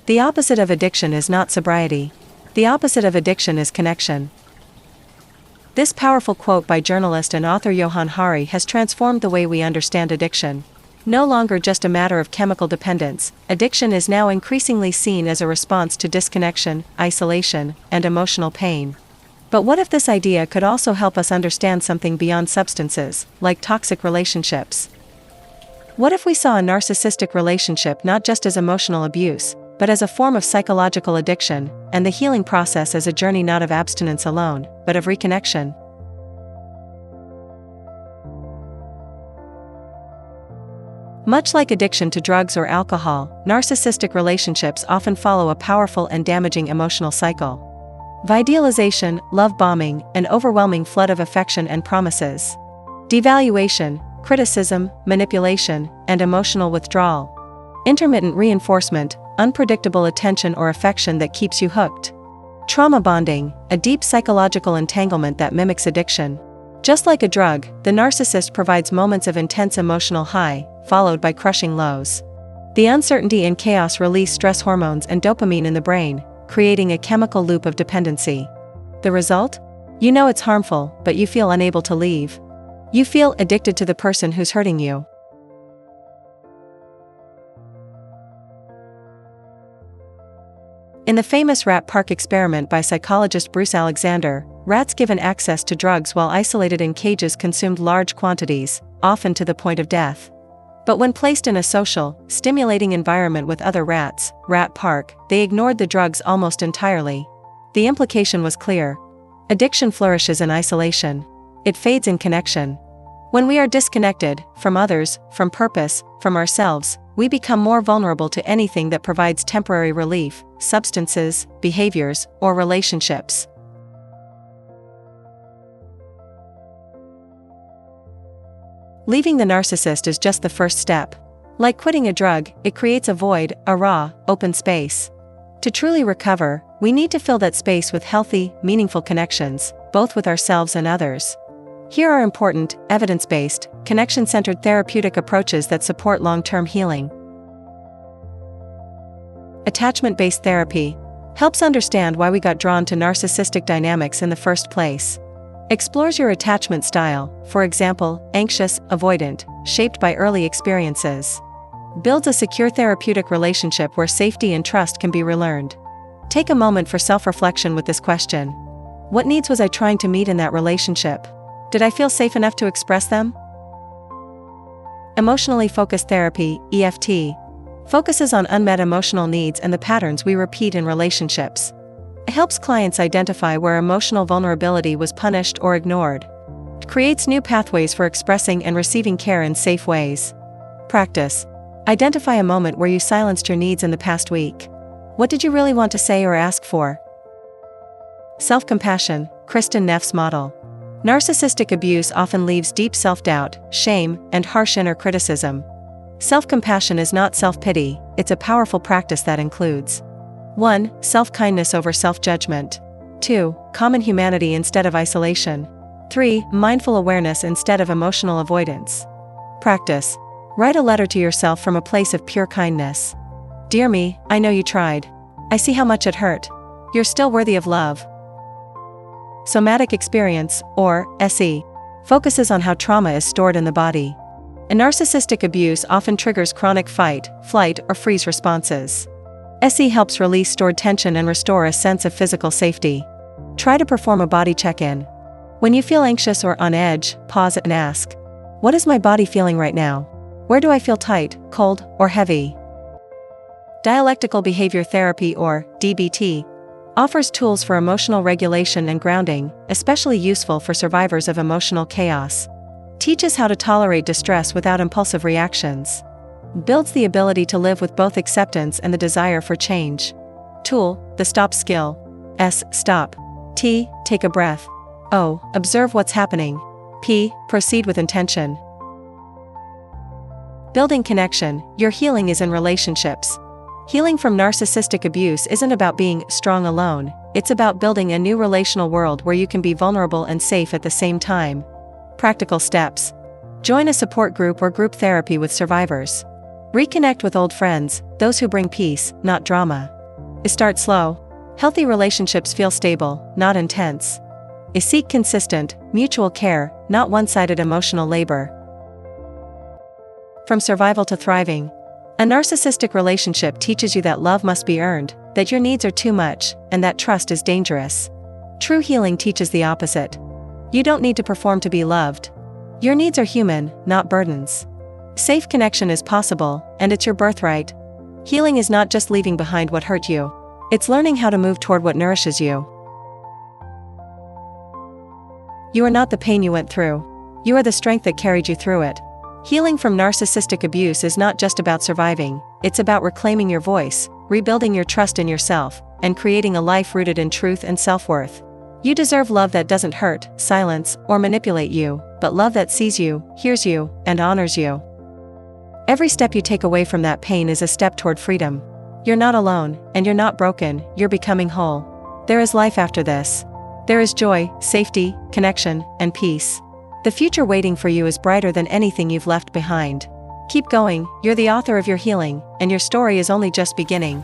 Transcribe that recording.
The opposite of addiction is not sobriety. The opposite of addiction is connection. This powerful quote by journalist and author Johann Hari has transformed the way we understand addiction. No longer just a matter of chemical dependence, addiction is now increasingly seen as a response to disconnection, isolation, and emotional pain. But what if this idea could also help us understand something beyond substances, like toxic relationships? What if we saw a narcissistic relationship not just as emotional abuse, but as a form of psychological addiction, and the healing process as a journey not of abstinence alone, but of reconnection? Much like addiction to drugs or alcohol, narcissistic relationships often follow a powerful and damaging emotional cycle. Idealization, love bombing, an overwhelming flood of affection and promises. Devaluation, criticism, manipulation, and emotional withdrawal. Intermittent reinforcement, unpredictable attention or affection that keeps you hooked. Trauma bonding, a deep psychological entanglement that mimics addiction. Just like a drug, the narcissist provides moments of intense emotional high, followed by crushing lows. The uncertainty and chaos release stress hormones and dopamine in the brain, creating a chemical loop of dependency. The result? You know it's harmful, but you feel unable to leave. You feel addicted to the person who's hurting you. In the famous rat park experiment by psychologist Bruce Alexander, rats given access to drugs while isolated in cages consumed large quantities, often to the point of death. But when placed in a social, stimulating environment with other rats, rat park, they ignored the drugs almost entirely. The implication was clear. Addiction flourishes in isolation. It fades in connection. When we are disconnected, from others, from purpose, from ourselves, we become more vulnerable to anything that provides temporary relief, substances, behaviors, or relationships. Leaving the narcissist is just the first step. Like quitting a drug, it creates a void, a raw, open space. To truly recover, we need to fill that space with healthy, meaningful connections, both with ourselves and others. Here are important, evidence-based, connection-centered therapeutic approaches that support long-term healing. Attachment-based therapy helps understand why we got drawn to narcissistic dynamics in the first place. Explores your attachment style, for example, anxious, avoidant, shaped by early experiences. Builds a secure therapeutic relationship where safety and trust can be relearned. Take a moment for self-reflection with this question. What needs was I trying to meet in that relationship? Did I feel safe enough to express them? Emotionally focused therapy, EFT, focuses on unmet emotional needs and the patterns we repeat in relationships. It helps clients identify where emotional vulnerability was punished or ignored. It creates new pathways for expressing and receiving care in safe ways. Practice. Identify a moment where you silenced your needs in the past week. What did you really want to say or ask for? Self-compassion, Kristen Neff's model. Narcissistic abuse often leaves deep self-doubt, shame, and harsh inner criticism. Self-compassion is not self-pity, it's a powerful practice that includes 1. Self-kindness over self-judgment. 2. Common humanity instead of isolation. 3. Mindful awareness instead of emotional avoidance. Practice. Write a letter to yourself from a place of pure kindness. Dear me, I know you tried. I see how much it hurt. You're still worthy of love. Somatic experience, or SE, focuses on how trauma is stored in the body. A narcissistic abuse often triggers chronic fight, flight, or freeze responses. SE helps release stored tension and restore a sense of physical safety. Try to perform a body check-in. When you feel anxious or on edge, pause and ask, what is my body feeling right now? Where do I feel tight, cold, or heavy? Dialectical behavior therapy, or DBT, offers tools for emotional regulation and grounding, especially useful for survivors of emotional chaos. Teaches how to tolerate distress without impulsive reactions. Builds the ability to live with both acceptance and the desire for change. Tool, the stop skill. S. Stop. T. Take a breath. O. Observe what's happening. P. Proceed with intention. Building connection. Your healing is in relationships. Healing from narcissistic abuse isn't about being strong alone, it's about building a new relational world where you can be vulnerable and safe at the same time. Practical steps. Join a support group or group therapy with survivors. Reconnect with old friends, those who bring peace, not drama. Start slow. Healthy relationships feel stable, not intense. Seek consistent, mutual care, not one-sided emotional labor. From survival to thriving. A narcissistic relationship teaches you that love must be earned, that your needs are too much, and that trust is dangerous. True healing teaches the opposite. You don't need to perform to be loved. Your needs are human, not burdens. Safe connection is possible, and it's your birthright. Healing is not just leaving behind what hurt you. It's learning how to move toward what nourishes you. You are not the pain you went through. You are the strength that carried you through it. Healing from narcissistic abuse is not just about surviving, it's about reclaiming your voice, rebuilding your trust in yourself, and creating a life rooted in truth and self-worth. You deserve love that doesn't hurt, silence, or manipulate you, but love that sees you, hears you, and honors you. Every step you take away from that pain is a step toward freedom. You're not alone, and you're not broken, you're becoming whole. There is life after this. There is joy, safety, connection, and peace. The future waiting for you is brighter than anything you've left behind. Keep going, you're the author of your healing, and your story is only just beginning.